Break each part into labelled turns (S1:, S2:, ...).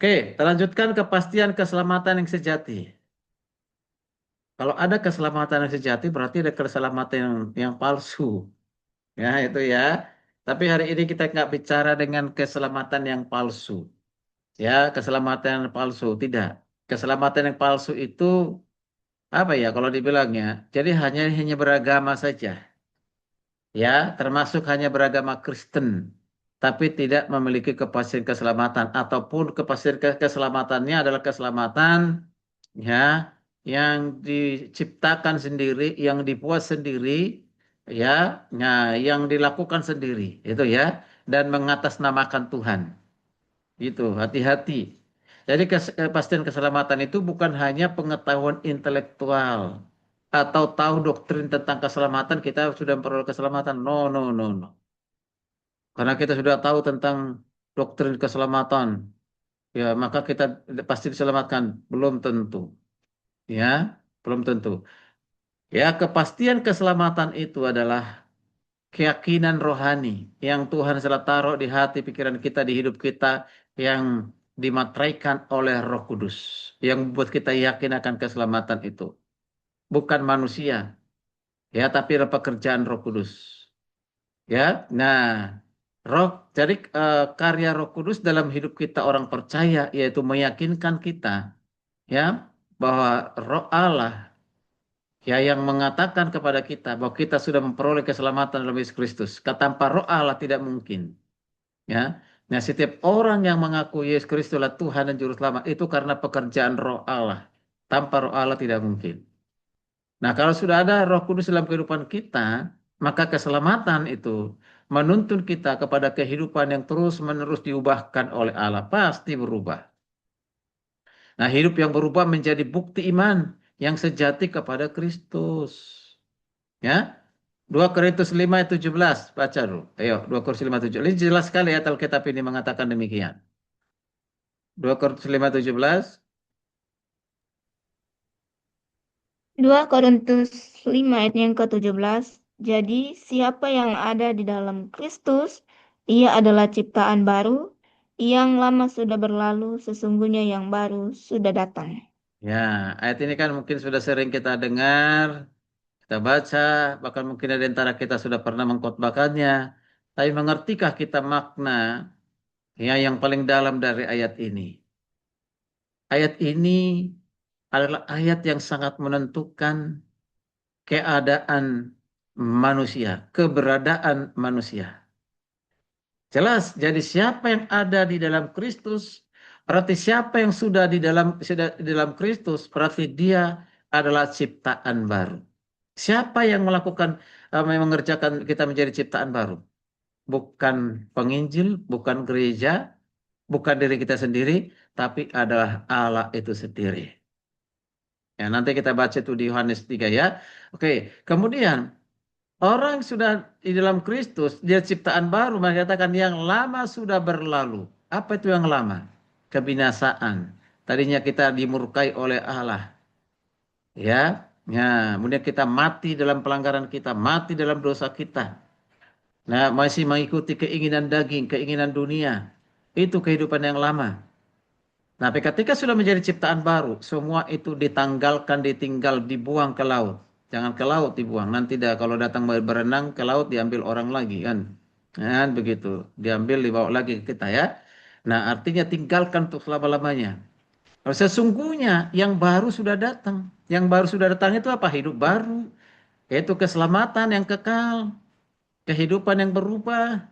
S1: Oke, kita lanjutkan kepastian keselamatan yang sejati. Kalau ada keselamatan yang sejati, berarti ada keselamatan yang palsu. Ya, itu ya. Tapi hari ini kita nggak bicara dengan keselamatan yang palsu. Ya, keselamatan yang palsu. Tidak. Keselamatan yang palsu itu apa ya kalau dibilangnya? Jadi hanya beragama saja. Ya, termasuk hanya beragama Kristen. Tapi tidak memiliki kepastian keselamatan. Ataupun kepastian keselamatannya adalah keselamatan ya yang diciptakan sendiri, yang dibuat sendiri, ya, nah, yang dilakukan sendiri, itu ya, dan mengatasnamakan Tuhan. Gitu, hati-hati. Jadi kepastian keselamatan itu bukan hanya pengetahuan intelektual atau tahu doktrin tentang keselamatan kita sudah memperoleh keselamatan. No, no, no, no. Karena kita sudah tahu tentang doktrin keselamatan, ya maka kita pasti diselamatkan. Belum tentu, ya, belum tentu. Ya, kepastian keselamatan itu adalah keyakinan rohani yang Tuhan telah taruh di hati pikiran kita, di hidup kita, yang dimateraikan oleh Roh Kudus, yang membuat kita yakin akan keselamatan itu. Bukan manusia, ya, tapi adalah pekerjaan Roh Kudus. Ya, nah, Roh, jadi karya Roh Kudus dalam hidup kita orang percaya, yaitu meyakinkan kita, ya, bahwa Roh Allah ya yang mengatakan kepada kita bahwa kita sudah memperoleh keselamatan dalam Yesus Kristus. Tanpa Roh Allah tidak mungkin. Ya, nah setiap orang yang mengaku Yesus Kristus adalah Tuhan dan Juru Selamat itu karena pekerjaan Roh Allah. Tanpa Roh Allah tidak mungkin. Nah kalau sudah ada Roh Kudus dalam kehidupan kita, maka keselamatan itu menuntun kita kepada kehidupan yang terus-menerus diubahkan oleh Allah. Pasti berubah. Nah hidup yang berubah menjadi bukti iman yang sejati kepada Kristus. Ya, 2 Korintus 5:17 baca dulu. Ayo, 2 Korintus 5:17. Ini jelas sekali ya Alkitab ini mengatakan demikian. 2 Korintus 5:17.
S2: 2 Korintus 5 ayat yang ke-17. Jadi siapa yang ada di dalam Kristus, ia adalah ciptaan baru, yang lama sudah berlalu, sesungguhnya yang baru sudah datang.
S1: Ya, ayat ini kan mungkin sudah sering kita dengar, kita baca, bahkan mungkin ada di antara kita sudah pernah mengkhotbahkannya. Tapi mengertikah kita makna ya yang paling dalam dari ayat ini? Ayat ini adalah ayat yang sangat menentukan keadaan manusia, keberadaan manusia. Jelas, jadi siapa yang ada di dalam Kristus, berarti siapa yang sudah di dalam Kristus, berarti dia adalah ciptaan baru. Siapa yang melakukan mengerjakan kita menjadi ciptaan baru? Bukan penginjil, bukan gereja, bukan diri kita sendiri, tapi adalah Allah itu sendiri. Ya, nanti kita baca itu di Yohanes 3 ya. Oke, kemudian orang yang sudah di dalam Kristus, dia ciptaan baru, mengatakan yang lama sudah berlalu. Apa itu yang lama? Kebinasaan. Tadinya kita dimurkai oleh Allah. Ya, ya, kemudian kita mati dalam pelanggaran kita, mati dalam dosa kita. Nah, masih mengikuti keinginan daging, keinginan dunia. Itu kehidupan yang lama. Nah, tapi ketika sudah menjadi ciptaan baru, semua itu ditanggalkan, ditinggal, dibuang ke laut. Jangan ke laut dibuang. Nanti dah kalau datang berenang ke laut diambil orang lagi kan. Kan begitu. Diambil dibawa lagi ke kita ya. Nah, artinya tinggalkan untuk selama-lamanya. Kalau sesungguhnya yang baru sudah datang. Yang baru sudah datang itu apa? Hidup baru. Yaitu keselamatan yang kekal. Kehidupan yang berubah.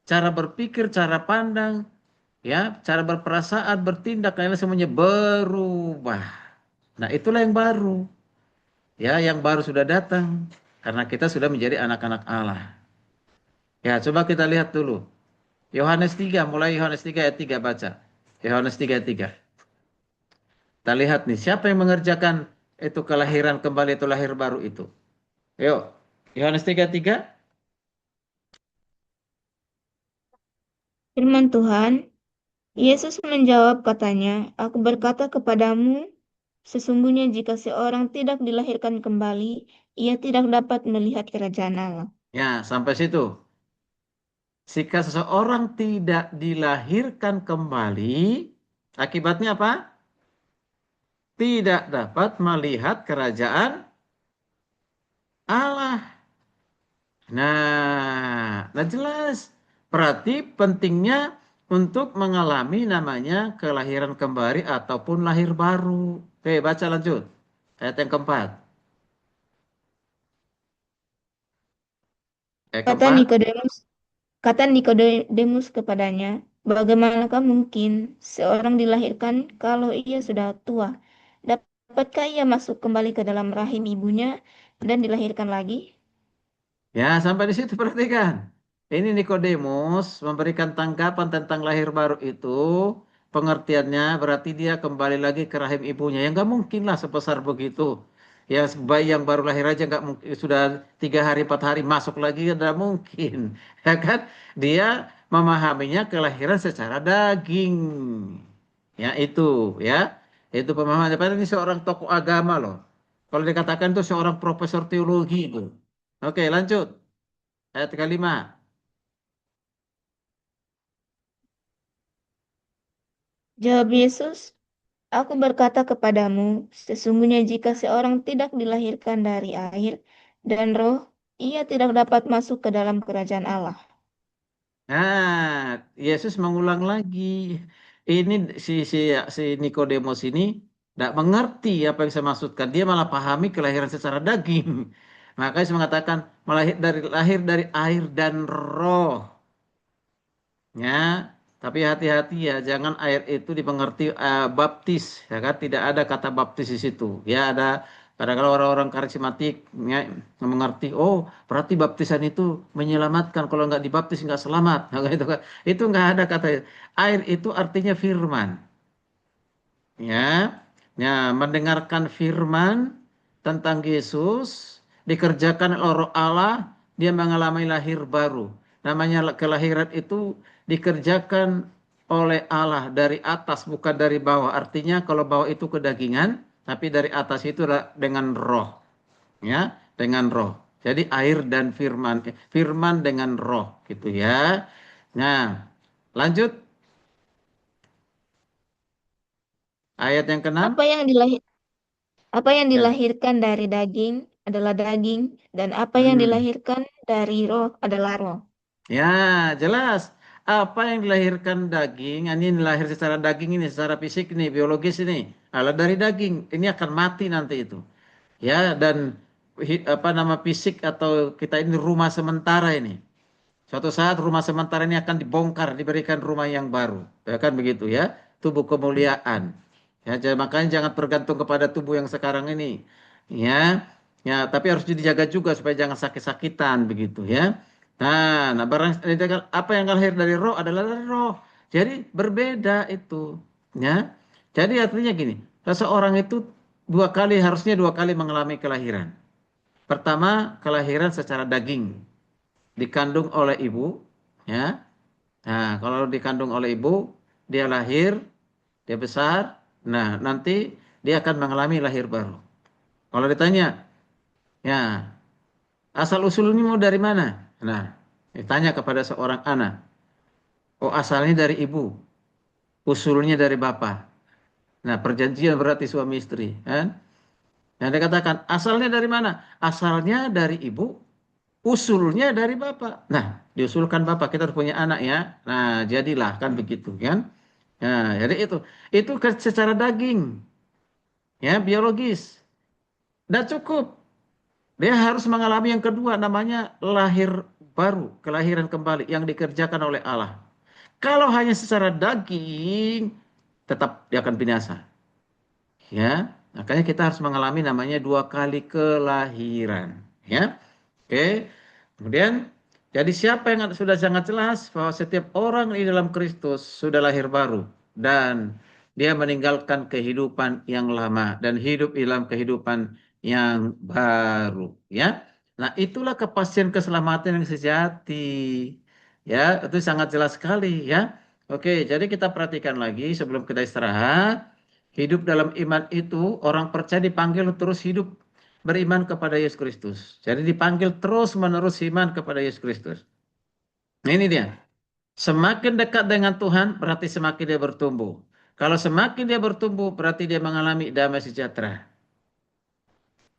S1: Cara berpikir, cara pandang, ya, cara berperasaan, bertindak, lain semuanya berubah. Nah, itulah yang baru. Ya, yang baru sudah datang karena kita sudah menjadi anak-anak Allah. Ya, coba kita lihat dulu. Yohanes 3, mulai Yohanes 3 ayat 3 baca. Yohanes 3 ayat 3. Kita lihat nih, siapa yang mengerjakan itu kelahiran kembali itu lahir baru itu. Yuk, Yohanes 3 ayat 3.
S2: Firman Tuhan, Yesus menjawab katanya, Aku berkata kepadamu, sesungguhnya jika seorang tidak dilahirkan kembali, ia tidak dapat melihat kerajaan Allah.
S1: Ya, sampai situ. Jika seseorang tidak dilahirkan kembali, Akibatnya apa? Tidak dapat melihat kerajaan Allah. Nah jelas. Berarti pentingnya untuk mengalami namanya kelahiran kembali ataupun lahir baru. Oke, baca lanjut. Ayat yang keempat. Ayat
S2: Kata
S1: keempat.
S2: Nikodemus, kata Nikodemus kepadanya, bagaimanakah mungkin seorang dilahirkan kalau ia sudah tua? Dapatkah ia masuk kembali ke dalam rahim ibunya dan dilahirkan lagi?
S1: Ya, sampai di situ perhatikan. Ini Nikodemus memberikan tanggapan tentang lahir baru itu. Pengertiannya berarti dia kembali lagi ke rahim ibunya. Yang nggak mungkin lah sebesar begitu. Ya, bayi yang baru lahir aja nggak mungkin sudah 3 hari 4 hari masuk lagi nggak mungkin, ya kan? Dia memahaminya kelahiran secara daging. Ya itu, ya itu pemahaman. Padahal ini seorang tokoh agama loh. Kalau dikatakan itu seorang profesor teologi itu. Oke, lanjut. Ayat kelima.
S2: Jawab Yesus, aku berkata kepadamu, sesungguhnya jika seorang tidak dilahirkan dari air dan roh, ia tidak dapat masuk ke dalam kerajaan Allah.
S1: Nah, Yesus mengulang lagi. Ini si Nikodemus ini tidak mengerti apa yang saya maksudkan. Dia malah pahami kelahiran secara daging. Makanya saya mengatakan lahir dari air dan roh. Ya, tapi hati-hati ya, jangan air itu dimengerti baptis, ya kan? Tidak ada kata baptis di situ. Ya ada. Kadang-kadang orang-orang karismatik ya, mengerti, oh berarti baptisan itu menyelamatkan. Kalau nggak dibaptis nggak selamat. Nah, gitu kan. Itu nggak ada kata itu. Air itu artinya firman. Ya, ya mendengarkan firman tentang Yesus dikerjakan oleh Roh Allah, dia mengalami lahir baru. Namanya kelahiran itu dikerjakan oleh Allah dari atas bukan dari bawah. Artinya kalau bawah itu kedagingan, tapi dari atas itu dengan roh, ya, dengan roh. Jadi air dan firman, firman dengan roh gitu ya. Nah, lanjut ayat yang keenam.
S2: Apa yang dilahir, apa yang
S1: Ya.
S2: dilahirkan dari daging adalah daging, dan apa yang
S1: Hmm.
S2: dilahirkan dari roh adalah roh.
S1: Ya, jelas. Apa yang dilahirkan daging, ini lahir secara daging ini, secara fisik ini, biologis ini, adalah dari daging. Ini akan mati nanti itu. Ya, dan apa nama fisik atau kita ini rumah sementara ini. Suatu saat rumah sementara ini akan dibongkar, diberikan rumah yang baru. Ya kan begitu ya. Tubuh kemuliaan. Ya, makanya jangan tergantung kepada tubuh yang sekarang ini. Ya. Ya, tapi harus dijaga juga supaya jangan sakit-sakitan begitu ya. Nah, barang apa yang lahir dari roh adalah dari roh. Jadi berbeda itu, ya. Jadi artinya gini, seseorang itu harusnya 2 kali mengalami kelahiran. Pertama, kelahiran secara daging, dikandung oleh ibu, ya. Nah, kalau dikandung oleh ibu, dia lahir, dia besar, nah nanti dia akan mengalami lahir baru. Kalau ditanya, ya asal usulnya mau dari mana? Nah, ditanya kepada seorang anak, oh asalnya dari ibu, usulnya dari bapak. Nah, perjanjian berarti suami istri, kan? Yang dikatakan asalnya dari mana? Asalnya dari ibu, usulnya dari bapak. Nah, diusulkan bapak, kita harus punya anak ya. Nah, jadilah kan begitu kan? Nah, jadi itu secara daging, ya biologis. Dan cukup. Dia harus mengalami yang kedua namanya lahir baru, kelahiran kembali yang dikerjakan oleh Allah. Kalau hanya secara daging, tetap dia akan binasa. Ya, makanya kita harus mengalami namanya 2 kali kelahiran. Ya, oke. Kemudian, jadi siapa yang sudah sangat jelas bahwa setiap orang di dalam Kristus sudah lahir baru dan dia meninggalkan kehidupan yang lama dan hidup di dalam kehidupan yang baru. Ya, nah itulah kepastian keselamatan yang sejati. Ya, itu sangat jelas sekali. Ya, oke. Jadi kita perhatikan lagi sebelum kita istirahat. Hidup dalam iman itu orang percaya dipanggil terus hidup beriman kepada Yesus Kristus. Jadi dipanggil terus menerus iman kepada Yesus Kristus. Nah, ini dia. Semakin dekat dengan Tuhan berarti semakin dia bertumbuh. Kalau semakin dia bertumbuh, berarti dia mengalami damai sejahtera.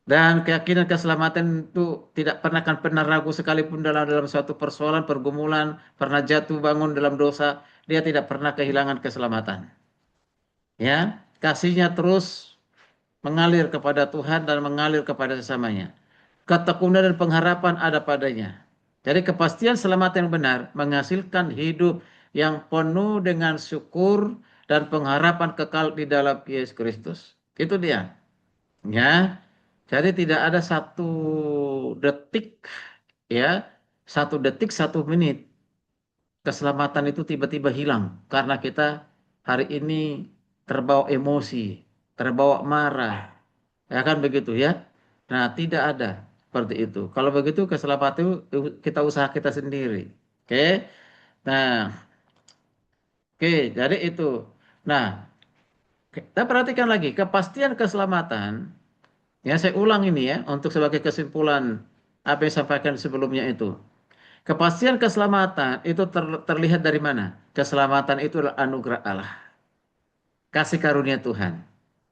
S1: Dan keyakinan keselamatan itu tidak pernah akan pernah ragu sekalipun dalam suatu persoalan, pergumulan, pernah jatuh bangun dalam dosa, dia tidak pernah kehilangan keselamatan. Ya, kasihnya terus mengalir kepada Tuhan dan mengalir kepada sesamanya. Ketekunan dan pengharapan ada padanya. Jadi kepastian selamat yang benar menghasilkan hidup yang penuh dengan syukur dan pengharapan kekal di dalam Yesus Kristus. Itu dia. Ya. Jadi tidak ada satu detik, ya, satu detik, satu menit keselamatan itu tiba-tiba hilang karena kita hari ini terbawa emosi, terbawa marah, ya kan begitu ya. Nah, tidak ada seperti itu. Kalau begitu keselamatan itu kita usaha kita sendiri. Oke. Nah, oke, jadi itu. Nah, kita perhatikan lagi kepastian keselamatan. Ya, saya ulang ini ya untuk sebagai kesimpulan apa yang saya sampaikan sebelumnya itu. Kepastian keselamatan itu terlihat dari mana? Keselamatan itu adalah anugerah Allah, kasih karunia Tuhan.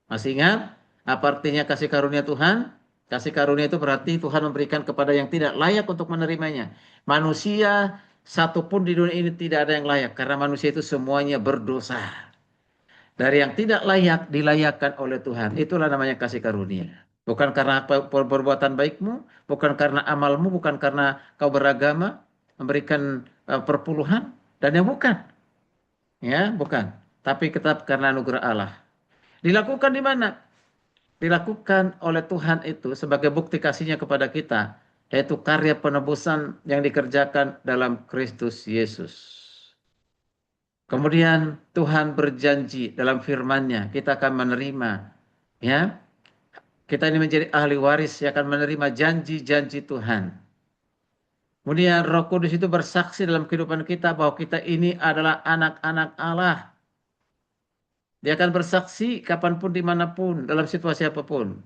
S1: Masih ingat apa artinya kasih karunia Tuhan? Kasih karunia itu berarti Tuhan memberikan kepada yang tidak layak untuk menerimanya. Manusia satupun di dunia ini tidak ada yang layak karena manusia itu semuanya berdosa. Dari yang tidak layak dilayakkan oleh Tuhan. Itulah namanya kasih karunia. Bukan karena perbuatan baikmu, bukan karena amalmu, bukan karena kau beragama, memberikan perpuluhan, dan yang bukan. Ya, bukan. Tapi tetap karena anugerah Allah. Dilakukan di mana? Dilakukan oleh Tuhan itu sebagai bukti kasihnya kepada kita, yaitu karya penebusan yang dikerjakan dalam Kristus Yesus. Kemudian Tuhan berjanji dalam firman-Nya, kita akan menerima, ya. Kita ini menjadi ahli waris yang akan menerima janji-janji Tuhan. Kemudian Roh Kudus itu bersaksi dalam kehidupan kita bahwa kita ini adalah anak-anak Allah. Dia akan bersaksi kapanpun, dimanapun, dalam situasi apapun.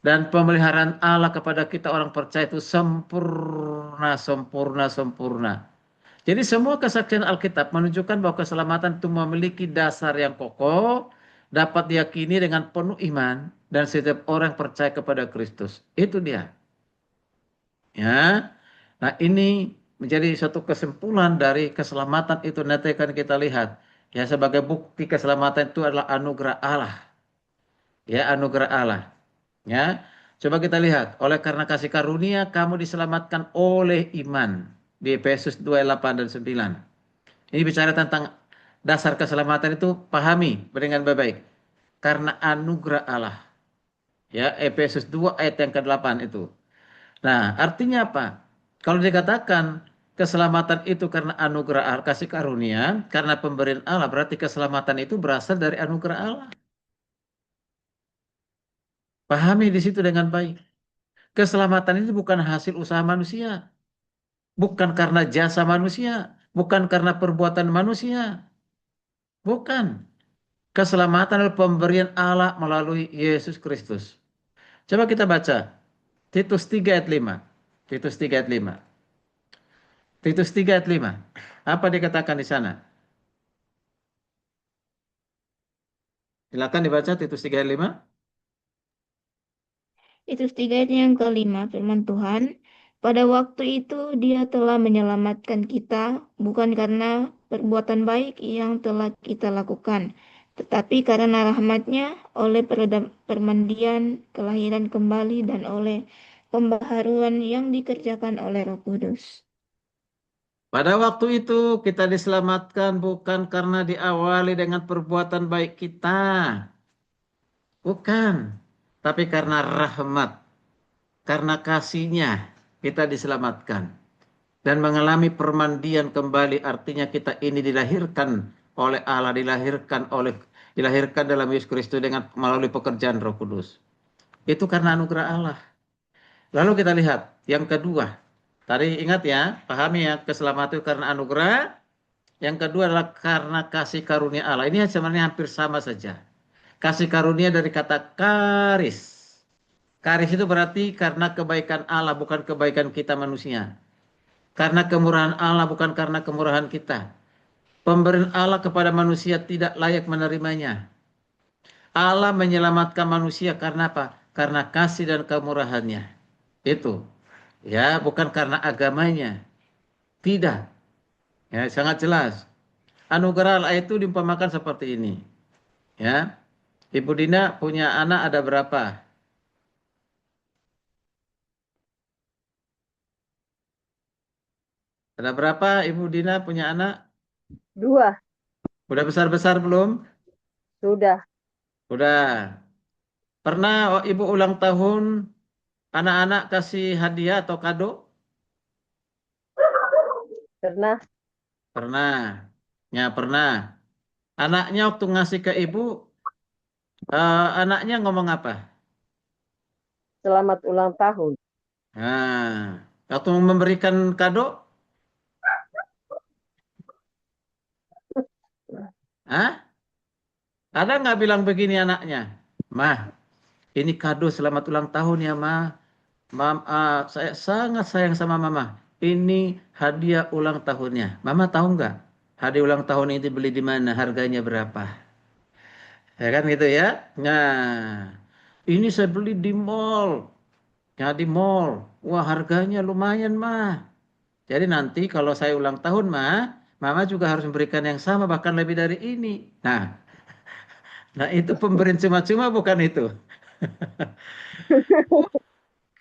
S1: Dan pemeliharaan Allah kepada kita orang percaya itu sempurna, sempurna, sempurna. Jadi semua kesaksian Alkitab menunjukkan bahwa keselamatan itu memiliki dasar yang kokoh, dapat diyakini dengan penuh iman, dan setiap orang percaya kepada Kristus. Itu dia. Ya. Nah, ini menjadi satu kesimpulan dari keselamatan itu nanti akan kita lihat. Ya, sebagai bukti keselamatan itu adalah anugerah Allah. Ya, anugerah Allah. Ya. Coba kita lihat, oleh karena kasih karunia kamu diselamatkan oleh iman. Di Efesus 2 ayat 8 dan 9. Ini bicara tentang dasar keselamatan itu, pahami dengan baik-baik. Karena anugerah Allah. Ya, Efesus 2 ayat yang ke-8 itu. Nah, artinya apa? Kalau dikatakan keselamatan itu karena anugerah Allah, kasih karunia, karena pemberian Allah, berarti keselamatan itu berasal dari anugerah Allah. Pahami di situ dengan baik. Keselamatan itu bukan hasil usaha manusia, bukan karena jasa manusia, bukan karena perbuatan manusia, bukan. Keselamatan adalah pemberian Allah melalui Yesus Kristus. Coba kita baca Titus 3 ayat 5. Titus 3 ayat 5. Titus 3 ayat 5. Apa dikatakan di sana? Silakan dibaca Titus 3 ayat 5.
S2: Itu 3 ayat yang kelima, firman Tuhan. Pada waktu itu dia telah menyelamatkan kita, bukan karena perbuatan baik yang telah kita lakukan, tetapi karena rahmat-Nya oleh permandian, kelahiran kembali, dan oleh pembaharuan yang dikerjakan oleh Roh Kudus.
S1: Pada waktu itu kita diselamatkan bukan karena diawali dengan perbuatan baik kita. Bukan. Tapi karena rahmat. Karena kasihnya kita diselamatkan. Dan mengalami permandian kembali, artinya kita ini dilahirkan oleh Allah, dilahirkan dalam Yesus Kristus dengan melalui pekerjaan Roh Kudus. Itu karena anugerah Allah. Lalu kita lihat yang kedua. Tadi ingat ya, pahami ya, keselamatan itu karena anugerah. Yang kedua adalah karena kasih karunia Allah. Ini sebenarnya hampir sama saja. Kasih karunia dari kata karis. Karis itu berarti karena kebaikan Allah, bukan kebaikan kita manusia. Karena kemurahan Allah, bukan karena kemurahan kita. Pemberian Allah kepada manusia tidak layak menerimanya. Allah menyelamatkan manusia karena apa? Karena kasih dan kemurahannya. Itu. Ya, bukan karena agamanya. Tidak. Ya, sangat jelas. Anugerah Allah itu diumpamakan seperti ini. Ya. Ibu Dina punya anak ada berapa? Ada berapa Ibu Dina punya anak?
S3: Dua,
S1: Udah besar-besar belum?
S3: sudah.
S1: Udah. Pernah Ibu ulang tahun anak-anak kasih hadiah atau kado?
S3: Pernah.
S1: Pernah. Ya, pernah. Anaknya waktu ngasih ke ibu, anaknya ngomong apa?
S3: Selamat ulang tahun.
S1: Nah, waktu memberikan kado, ah, ada nggak bilang begini anaknya? Mah, ini kado selamat ulang tahun ya, Mah. Saya sangat sayang sama Mama. Ini hadiah ulang tahunnya. Mama tahu nggak? Hadiah ulang tahun ini beli di mana? Harganya berapa? Ya kan gitu ya. Nah, ini saya beli di mall. Ya di mall. Wah harganya lumayan mah. Jadi nanti kalau saya ulang tahun mah, Mama juga harus memberikan yang sama bahkan lebih dari ini. Nah, itu pemberian cuma-cuma bukan itu.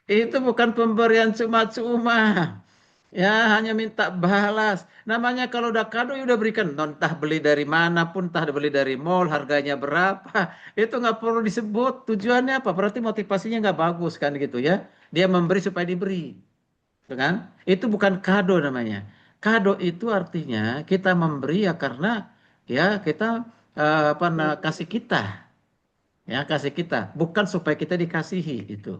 S1: Itu bukan pemberian cuma-cuma. Ya hanya minta balas. Namanya kalau udah kado ya udah berikan. Entah beli dari mana pun, entah beli dari mall, harganya berapa. Itu nggak perlu disebut. Tujuannya apa? Berarti motivasinya nggak bagus kan gitu ya. Dia memberi supaya diberi. Gitu kan? Itu bukan kado namanya. Kado itu artinya kita memberi ya karena ya kita kasih kita, ya kasih kita, bukan supaya kita dikasihi itu.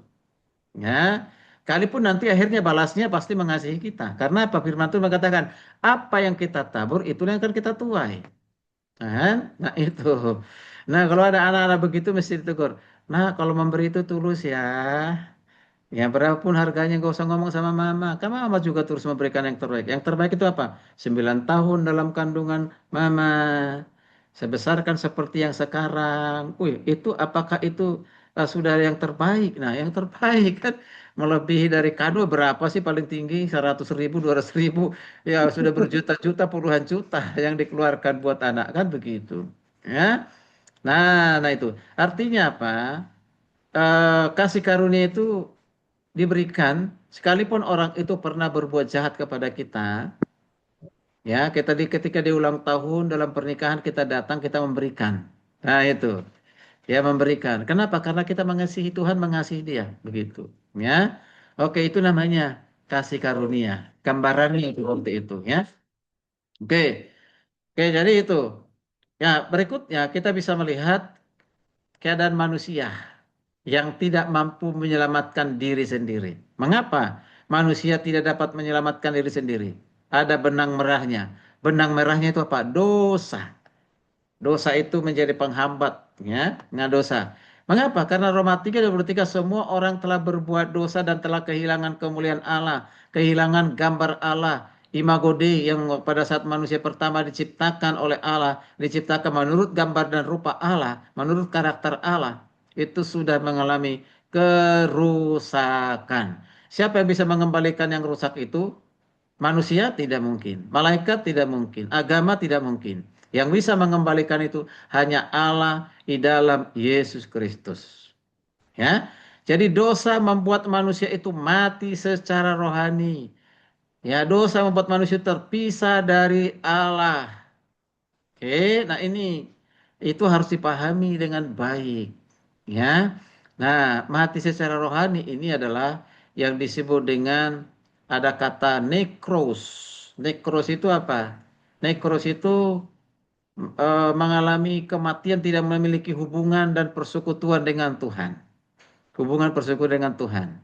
S1: Ya, kalipun nanti akhirnya balasnya pasti mengasihi kita. Karena apa? Firman Tuhan mengatakan, apa yang kita tabur itulah yang akan kita tuai. Nah, kan? Nah itu. Nah kalau ada anak-anak begitu mesti ditegur. Nah kalau memberi itu tulus ya. Ya berapapun harganya gak usah ngomong sama mama. Kan mama juga terus memberikan yang terbaik. Yang terbaik itu apa? 9 tahun dalam kandungan mama. Sebesarkan seperti yang sekarang. Wih, itu apakah itu sudah yang terbaik? Nah, yang terbaik kan melebihi dari kado berapa sih paling tinggi? 100.000, 200.000. Ya sudah berjuta-juta, puluhan juta yang dikeluarkan buat anak kan begitu. Ya. Nah itu. Artinya apa? Kasih karunia itu diberikan sekalipun orang itu pernah berbuat jahat kepada kita, ya kita ketika di ulang tahun dalam pernikahan kita datang kita memberikan. Nah itu, ya memberikan. Kenapa? Karena kita mengasihi Tuhan, mengasihi Dia, begitu. Ya, oke itu namanya kasih karunia. Gambarannya itu seperti itu, ya. Oke, oke jadi itu. Ya berikutnya kita bisa melihat keadaan manusia yang tidak mampu menyelamatkan diri sendiri. Mengapa manusia tidak dapat menyelamatkan diri sendiri? Ada benang merahnya. Benang merahnya itu apa? Dosa. Dosa itu menjadi penghambat, ya, dengan dosa. Mengapa? Karena Roma 3:23 semua orang telah berbuat dosa dan telah kehilangan kemuliaan Allah, kehilangan gambar Allah, imago Dei yang pada saat manusia pertama diciptakan oleh Allah, diciptakan menurut gambar dan rupa Allah, menurut karakter Allah, itu sudah mengalami kerusakan. Siapa yang bisa mengembalikan yang rusak itu? Manusia tidak mungkin, malaikat tidak mungkin, agama tidak mungkin. Yang bisa mengembalikan itu hanya Allah di dalam Yesus Kristus. Ya. Jadi dosa membuat manusia itu mati secara rohani. Ya, dosa membuat manusia terpisah dari Allah. Oke, nah ini itu harus dipahami dengan baik. Ya. Nah, mati secara rohani ini adalah yang disebut dengan ada kata nekros. Nekros itu apa? Nekros itu mengalami kematian tidak memiliki hubungan dan persekutuan dengan Tuhan. Hubungan persekutuan dengan Tuhan.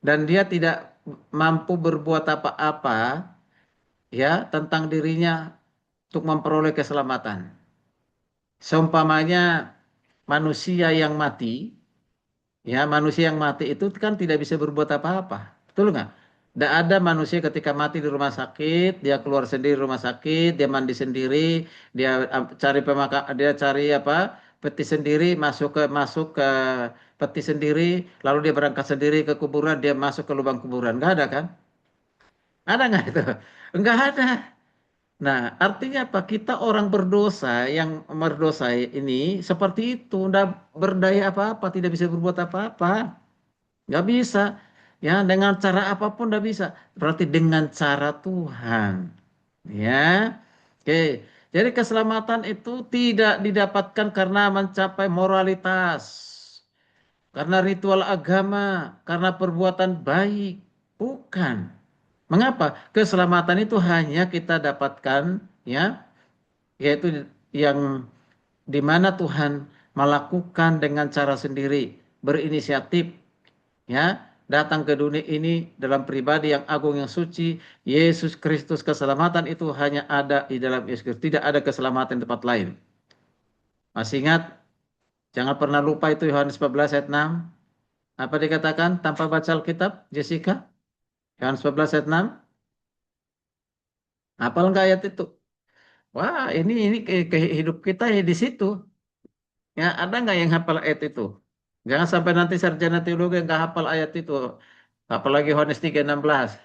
S1: Dan dia tidak mampu berbuat apa-apa ya tentang dirinya untuk memperoleh keselamatan. Seumpamanya manusia yang mati, ya manusia yang mati itu kan tidak bisa berbuat apa-apa. Betul nggak? Tidak ada manusia ketika mati di rumah sakit, dia keluar sendiri rumah sakit, dia mandi sendiri, dia cari dia cari apa? Peti sendiri, masuk ke peti sendiri, lalu dia berangkat sendiri ke kuburan, dia masuk ke lubang kuburan. Nggak ada kan? Ada nggak itu? Nggak ada. Nah, artinya apa? Kita orang berdosa yang berdosa ini seperti itu, nggak berdaya apa-apa, tidak bisa berbuat apa-apa. Nggak bisa. Ya, dengan cara apapun nggak bisa. Berarti dengan cara Tuhan. Ya. Oke. Jadi keselamatan itu tidak didapatkan karena mencapai moralitas. Karena ritual agama. Karena perbuatan baik. Bukan. Mengapa? Keselamatan itu hanya kita dapatkan, ya, yaitu yang di mana Tuhan melakukan dengan cara sendiri, berinisiatif, ya, datang ke dunia ini dalam pribadi yang agung yang suci Yesus Kristus. Keselamatan itu hanya ada di dalam Yesus Kristus, tidak ada keselamatan di tempat lain. Masih ingat? Jangan pernah lupa itu Yohanes 14 ayat 6. Apa dikatakan tanpa baca Alkitab, Jessica? Yohanes 14 ayat 6. Hafal nggak ayat itu? Wah, ini hidup kita ya di situ. Ya, ada nggak yang hafal ayat itu? Jangan sampai nanti sarjana teologi nggak hafal ayat itu. Apalagi Yohanes 3:16.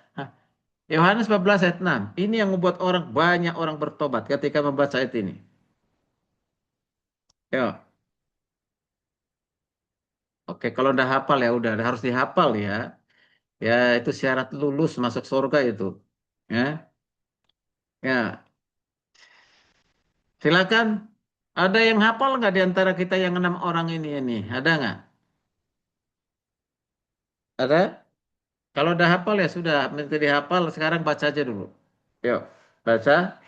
S1: Yohanes 14 ayat 6. Ini yang membuat banyak orang bertobat ketika membaca ayat ini. Yo. Oke, kalau udah hafal ya udah harus dihafal ya. Ya, itu syarat lulus masuk surga itu. Ya. Ya, silakan. Ada yang hafal nggak di antara kita yang 6 orang ini? Ada nggak? Ada? Kalau udah hafal ya sudah, minta dihafal. Sekarang baca aja dulu. Yuk, baca.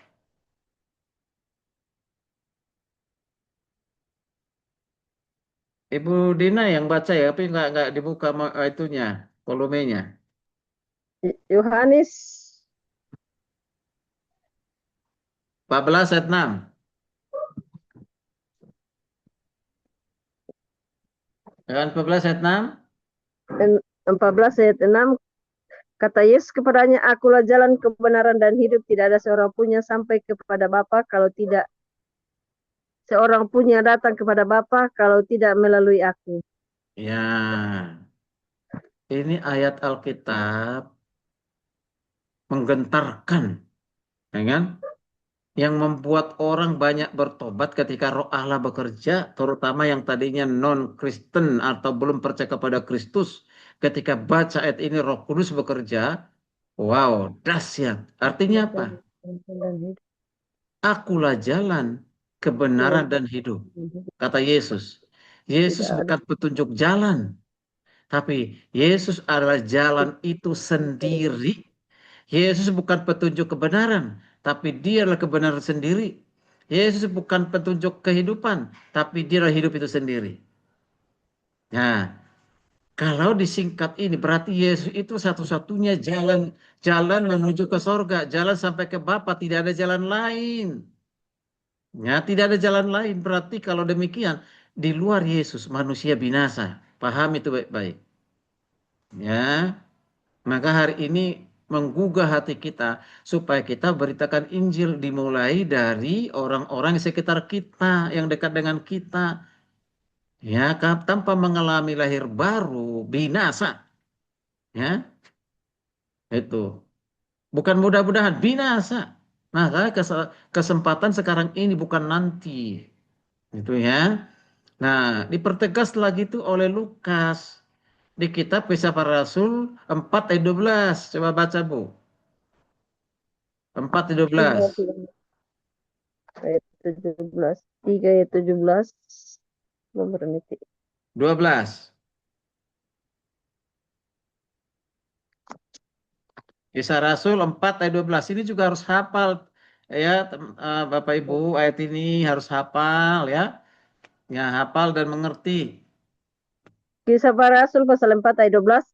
S1: Ibu Dina yang baca ya, tapi nggak dibuka itunya, volumenya.
S3: Yohanes
S1: 14 ayat 6. Kan 14 ayat 6.
S3: 14 ayat 6, kata Yesus kepadanya, akulah jalan kebenaran dan hidup, tidak ada seorang pun yang sampai kepada Bapa kalau tidak seorang pun yang datang kepada Bapa kalau tidak melalui aku.
S1: Ya, ini ayat Alkitab menggentarkan, ya kan? Yang membuat orang banyak bertobat ketika Roh Allah bekerja, terutama yang tadinya non-Kristen atau belum percaya kepada Kristus. Ketika baca ayat ini, Roh Kudus bekerja. Wow, dahsyat. Artinya apa? Akulah jalan, kebenaran dan hidup, kata Yesus. Yesus
S3: Tidak ada.
S1: bukan petunjuk jalan, tapi Yesus adalah jalan itu sendiri. Yesus bukan petunjuk kebenaran, tapi dia adalah kebenaran sendiri. Yesus bukan petunjuk kehidupan, tapi dia adalah hidup itu sendiri. Nah, kalau disingkat ini berarti Yesus itu satu-satunya jalan, jalan menuju ke sorga, jalan sampai ke Bapa, tidak ada jalan lain. Ya, tidak ada jalan lain. Berarti kalau demikian, di luar Yesus manusia binasa. Paham itu baik-baik. Ya, maka hari ini menggugah hati kita supaya kita beritakan Injil dimulai dari orang-orang di sekitar kita, yang dekat dengan kita. Ya, tanpa mengalami lahir baru, binasa. Ya, itu. Bukan mudah-mudahan binasa. Maka kesempatan sekarang ini bukan nanti. Itu ya. Nah, dipertegas lagi itu oleh Lukas di kitab Kisah Para Rasul 4 ayat 12. Coba baca, Bu. 4 ayat 12.
S3: Ayat 17. 3 ayat 17. Nomor menit.
S1: 12. Kisah Rasul 4 ayat 12. Ini juga harus hafal ya, Bapak Ibu, ayat ini harus hafal ya. Ya, hafal dan mengerti.
S3: Kisah Para Rasul pasal 4 ayat 12.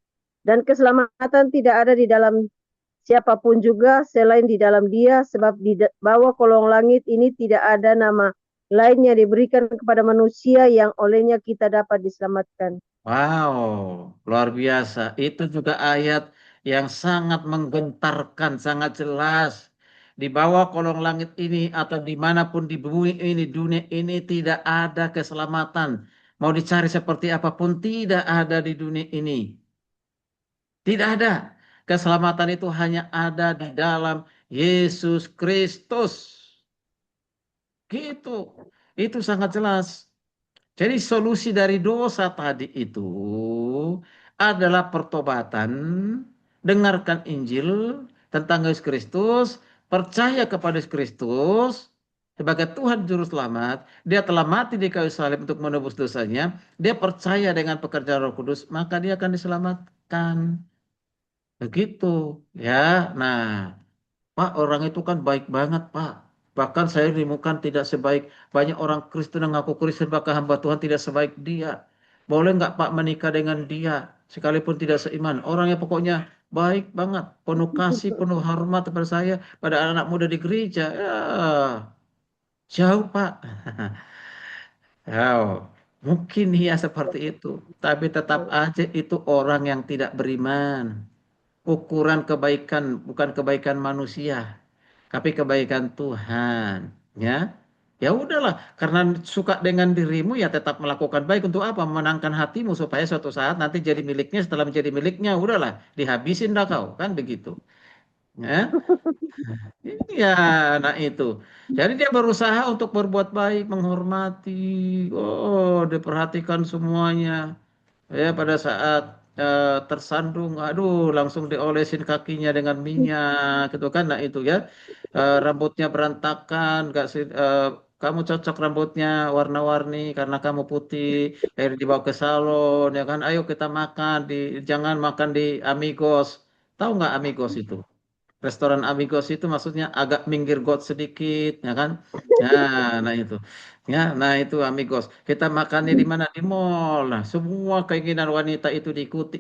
S3: Dan keselamatan tidak ada di dalam siapapun juga selain di dalam Dia, sebab di bawah kolong langit ini tidak ada nama lainnya diberikan kepada manusia yang olehnya kita dapat diselamatkan.
S1: Wow, luar biasa. Itu juga ayat yang sangat menggentarkan, sangat jelas. Di bawah kolong langit ini atau dimanapun di bumi ini, dunia ini tidak ada keselamatan. Mau dicari seperti apapun tidak ada di dunia ini. Tidak ada. Keselamatan itu hanya ada di dalam Yesus Kristus. Gitu. Itu sangat jelas. Jadi solusi dari dosa tadi itu adalah pertobatan, dengarkan Injil tentang Yesus Kristus, percaya kepada Yesus Kristus sebagai Tuhan Juru Selamat. Dia telah mati di kayu salib untuk menebus dosanya. Dia percaya dengan pekerjaan Roh Kudus, maka dia akan diselamatkan. Begitu, ya. Nah, Pak, orang itu kan baik banget, Pak. Bahkan saya temukan tidak sebaik banyak orang Kristen yang ngaku Kristen, bahkan hamba Tuhan tidak sebaik dia. Boleh nggak Pak menikah dengan dia, sekalipun tidak seiman? Orangnya pokoknya baik banget, penuh kasih, penuh hormat kepada saya, pada anak-anak muda di gereja. Ya, jauh Pak. Ya, mungkin dia seperti itu, tapi tetap aja itu orang yang tidak beriman. Ukuran kebaikan bukan kebaikan manusia, tapi kebaikan Tuhan, ya. Ya udahlah, karena suka dengan dirimu ya tetap melakukan baik untuk apa? Memenangkan hatimu supaya suatu saat nanti jadi miliknya, setelah menjadi miliknya udahlah, dihabisin dah kau, kan begitu. Ya. Iya, nah itu. Jadi dia berusaha untuk berbuat baik, menghormati, diperhatikan semuanya. Ya pada saat tersandung, aduh langsung diolesin kakinya dengan minyak gitu kan. Nah itu ya. Rambutnya berantakan, gak sih, kamu cocok rambutnya warna-warni karena kamu putih, akhirnya dibawa ke salon ya kan. Ayo kita makan jangan makan di Amigos. Tahu nggak Amigos itu? Restoran Amigos itu maksudnya agak minggir got sedikit, ya kan? Nah itu, ya, nah itu Amigos. Kita makannya di mana? Di mall. Nah, semua keinginan wanita itu diikuti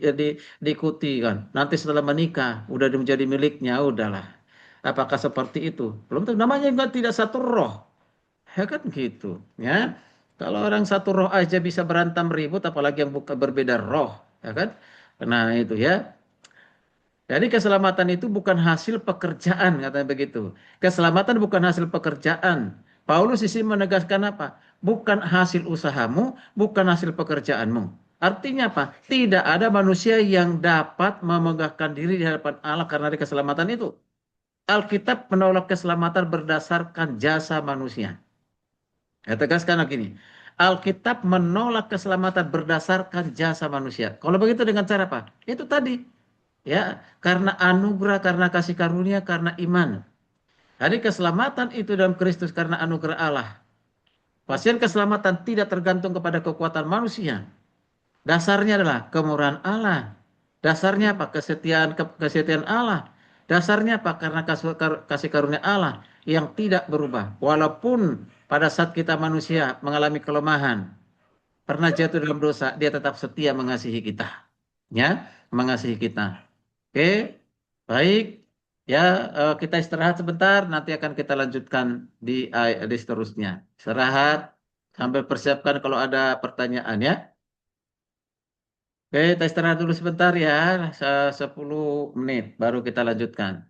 S1: kan. Nanti setelah menikah, udah menjadi miliknya, udahlah. Apakah seperti itu? Belum tentu. Namanya juga tidak satu roh, ya kan gitu, ya. Kalau orang satu roh aja bisa berantem ribut, apalagi yang bukan berbeda roh, ya kan? Nah itu ya. Jadi keselamatan itu bukan hasil pekerjaan, katanya begitu. Keselamatan bukan hasil pekerjaan. Paulus di sini menegaskan apa? Bukan hasil usahamu, bukan hasil pekerjaanmu. Artinya apa? Tidak ada manusia yang dapat memegahkan diri di hadapan Allah karena ada keselamatan itu. Alkitab menolak keselamatan berdasarkan jasa manusia. Saya tegaskan lagi nih. Alkitab menolak keselamatan berdasarkan jasa manusia. Kalau begitu dengan cara apa? Itu tadi, ya, karena anugerah, karena kasih karunia, karena iman. Jadi keselamatan itu dalam Kristus karena anugerah Allah. Pasien keselamatan tidak tergantung kepada kekuatan manusia. Dasarnya adalah kemurahan Allah. Dasarnya apa? Kesetiaan Allah. Dasarnya apa? Karena kasih karunia Allah yang tidak berubah. Walaupun pada saat kita manusia mengalami kelemahan, pernah jatuh dalam dosa, dia tetap setia mengasihi kita. Ya, mengasihi kita. Oke, baik. Ya, kita istirahat sebentar. Nanti akan kita lanjutkan di seterusnya. Istirahat sambil persiapkan kalau ada pertanyaan ya. Oke, kita istirahat dulu sebentar ya. 10 menit baru kita lanjutkan.